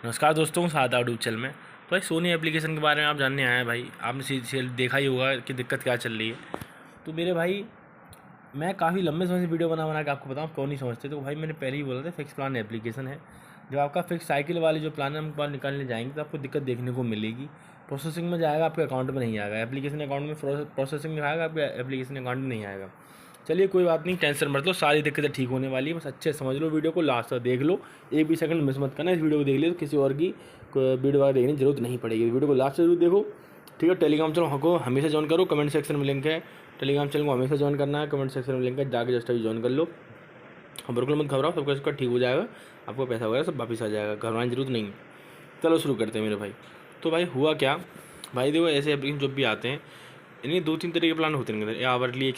नमस्कार दोस्तों, सादा यूट्यूब चैनल में। तो भाई सोनी एप्लीकेशन के बारे में आप जानने आए हैं। भाई आपने सीरियल देखा ही होगा कि दिक्कत क्या चल रही है। तो मेरे भाई मैं काफ़ी लंबे समय से वीडियो बना के आपको बताऊँ, कौन नहीं समझते। तो भाई मैंने पहले ही बोला था, फिक्स प्लान एप्लीकेशन है। जब आपका फिक्स साइकिल वाली जो प्लान है हम बाहर निकालने जाएंगे तो आपको दिक्कत देखने को मिलेगी। प्रोसेसिंग में जाएगा, आपके अकाउंट में नहीं आएगा। एप्लीकेशन अकाउंट में प्रोसेसिंग में आएगा, आपके एप्लीकेशन अकाउंट में नहीं आएगा। चलिए कोई बात नहीं, टेंशन मत लो, सारी दिक्कतें ठीक होने वाली है। बस अच्छे से समझ लो वीडियो को, लास्ट तक देख लो, एक भी सेकंड मिस मत करना। इस वीडियो को देख लियो तो किसी और की वीडियो वगैरह देखने की जरूरत नहीं पड़ेगी। वीडियो को लास्ट जरूर देखो, ठीक है। टेलीग्राम चैनल को हमेशा ज्वाइन करो, कमेंट सेक्शन में लिंक है। टेलीग्राम चैनल को हमेशा ज्वाइन करना है, कमेंट सेक्शन में लिंक है, जाके जस्ट अभी ज्वाइन कर लो। और बिल्कुल मत घबराओ, सब कुछ ठीक हो जाएगा, आपको पैसा वगैरह सब वापस आ जाएगा, घबराने की जरूरत नहीं है। चलो शुरू करते हैं मेरे भाई। तो भाई हुआ क्या, भाई देखो ऐसे एप्लीकेशन जब भी आते हैं इनके 2-3 तरह के प्लान होते हैं। आवरली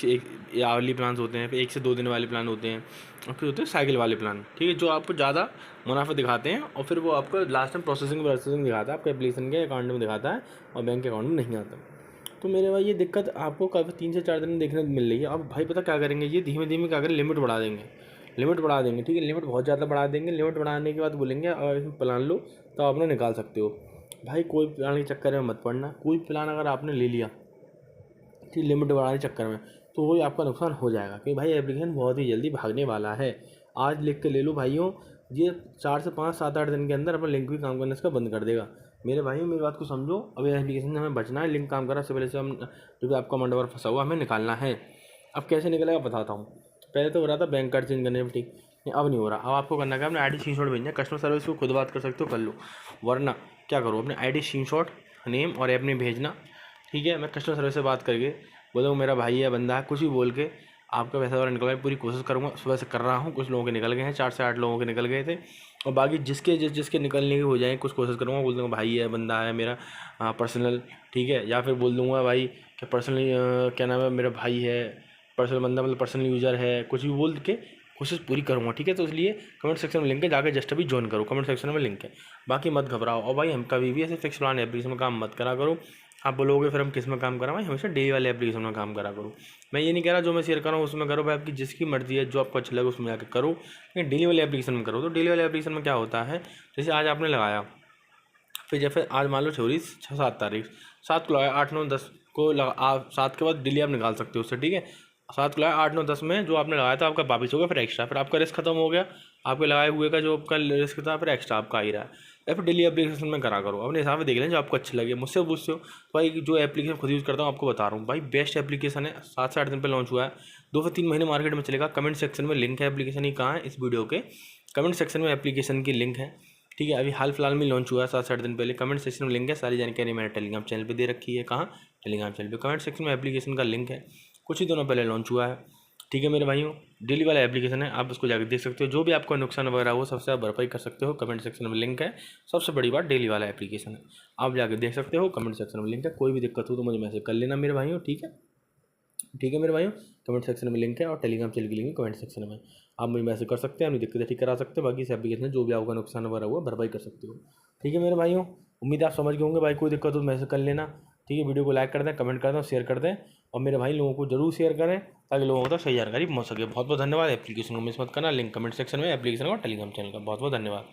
आवरली प्लान होते हैं, फिर 1 से 2 दिन वाले प्लान होते हैं, और फिर होते हैं साइकिल वाले प्लान, ठीक है, जो आपको ज़्यादा मुनाफा दिखाते हैं और फिर वो आपको लास्ट में प्रोसेसिंग दिखाता है, आपके एप्लीकेशन के अकाउंट में दिखाता है और बैंक के अकाउंट में नहीं आता। तो मेरे भाई ये दिक्कत आपको काफ़ी 3 से 4 दिन में देखने को मिल रही है। अब भाई पता क्या करेंगे, ये धीमे धीमे क्या करें, लिमिट बढ़ा देंगे, ठीक है। लिमिट बहुत ज़्यादा बढ़ा देंगे। लिमिट बढ़ाने के बाद बोलेंगे और इसमें प्लान लो तो आप अपना निकाल सकते हो। भाई कोई प्लान के चक्कर में मत पड़ना। कोई प्लान अगर आपने ले लिया ठीक लिमिट बढ़ाने के चक्कर में, तो वही आपका नुकसान हो जाएगा, क्योंकि भाई एप्लीकेशन बहुत ही जल्दी भागने वाला है। आज लिख के ले लो भाइयों, ये 4 से 5, 7, 8 दिन के अंदर अपना लिंक भी काम करने इसका बंद कर देगा। मेरे भाइयों मेरी बात को समझो, अब एप्लीकेशन से हमें बचना है। लिंक काम करा से पहले से हम जो भी आपका मंडवर फंसा हुआ हमें निकालना है। अब कैसे निकलेगा बताता हूँ। पहले तो हो रहा था बैंक कार्ड चेंज करने में, ठीक, अब नहीं हो रहा। अब आपको करना क्या, अपने आई डी स्क्रीनशॉट भेजना है। कस्टमर सर्विस को खुद बात कर सकते हो, कर लो, वरना क्या करो, अपने आई डी स्क्रीनशॉट, नेम और ऐप में भेजना, ठीक है। मैं कस्टमर सर्विस से बात करके बोलो मेरा भाई है, बंदा है, कुछ भी बोल के आपका पैसा वगैरह निकलवाने पूरी कोशिश करूँगा। सुबह से कर रहा हूँ, कुछ लोगों के निकल गए हैं, 4 से 8 लोगों के निकल गए थे, और बाकी जिसके निकलने के हो जाए कुछ कोशिश करूँगा। बोल दूँगा भाई है, बंदा है मेरा पर्सनल, ठीक है, या फिर बोल दूँगा भाई कि पर्सनली क्या नाम है, मेरा भाई है, पर्सनल बंदा मतलब पर्सनल यूज़र है, कुछ भी बोल के कोशिश पूरी करूँगा, ठीक है। तो इसलिए कमेंट सेक्शन में लिंक है, जाकर जस्ट अभी ज्वाइन करो, कमेंट सेक्शन में लिंक है। बाकी मत घबराओ। और भाई हम कभी भी ऐसे फिक्स प्लान एप्लीकेशन में काम मत करा करो। आप बोलोगे फिर हम किस में काम करा, भाई हमेशा डेली वाले एप्लीकेशन में काम करा करो। मैं ये नहीं कह रहा जो मैं शेयर कर रहा हूँ उसमें करो, भाई आपकी जिसकी मर्जी है, जो आपको अच्छा लगे उसमें जाकर करो, लेकिन डेली वाले एप्लीकेशन में करो। तो डेली वाले एप्लीकेशन में क्या होता है, जैसे आज आपने लगाया, फिर जैसे आज मान लो छोरी 6-7 तारीख, 7 को लगाया, 8, 9, 10 को लगा, आप 7 के बाद डेली आप निकाल सकते हो उससे, ठीक है। 7 को लगाया, 8, 9, 10 में जो आपने लगाया था आपका वापिस हो गया, फिर एक्स्ट्रा, फिर आपका रिस्क खत्म हो गया, आपके लगाए हुए का जो आपका रिस्क था, फिर एक्स्ट्रा आपका आ ही रहा है। या फिर डेली एप्लीकेशन में करा करो, अपने हिसाब से देख लें जो आपको अच्छी लगे। मुझसे पूछते हो भाई, जो एप्लीकेशन खुद यूज़ करता हूँ आपको बता रहा हूँ भाई, बेस्ट एप्लीकेशन है। 7 से 8 दिन पर लॉन्च हुआ है, 2 से 3 महीने मार्केट में चलेगा। कमेंट सेक्शन में लिंक है एप्लीकेशन ही, कहाँ है, इस वीडियो के कमेंट सेक्शन में एप्लीकेशन की लिंक है, ठीक है। अभी हाल फिलहाल में लॉन्च हुआ है 7 से 8 दिन पहले। कमेंट सेक्शन में लिंक है, सारी जानकारी मैंने टेलीग्राम चैनल पे दे रखी है। कहाँ, टेलीग्राम चैनल पे कमेंट सेक्शन में एप्लीकेशन का लिंक है, कुछ ही दिनों पहले लॉन्च हुआ है, ठीक है मेरे भाइयों। डेली वाला एप्लीकेशन है, आप उसको जाकर देख सकते हो। जो भी आपको नुकसान वगैरह हो सबसे आप भरपाई कर सकते हो, कमेंट सेक्शन में लिंक है। सबसे बड़ी बात डेली वाला एप्लीकेशन है, आप जाकर देख सकते हो, कमेंट सेक्शन में लिंक है। कोई भी दिक्कत हो तो मुझे मैसेज कर लेना मेरे भाइयों, ठीक है, ठीक है मेरे भाइयों। कमेंट सेक्शन में लिंक है और टेलीग्राम चैनल की लिंक है कमेंट सेक्शन में, आप मुझे मैसेज कर सकते हैं, अपनी दिक्कतें ठीक करा सकते हैं। बाकी इस एप्लीकेशन में जो भी आपका नुकसान वगैरह हुआ भरपाई कर सकते हो, ठीक है मेरे भाइयों। उम्मीद आप समझ गए होंगे भाई, कोई दिक्कत हो तो मैसेज कर लेना, ठीक है। वीडियो को लाइक कर दें, कमेंट कर दें और शेयर कर दें, और मेरे भाई लोगों को जरूर शेयर करें ताकि लोगों को तो सही जानकारी पहुँच सके। बहुत बहुत धन्यवाद। एप्लीकेशन को मिस मत करना, लिंक कमेंट सेक्शन में एप्लीकेशन और टेलीग्राम चैनल का। बहुत बहुत धन्यवाद।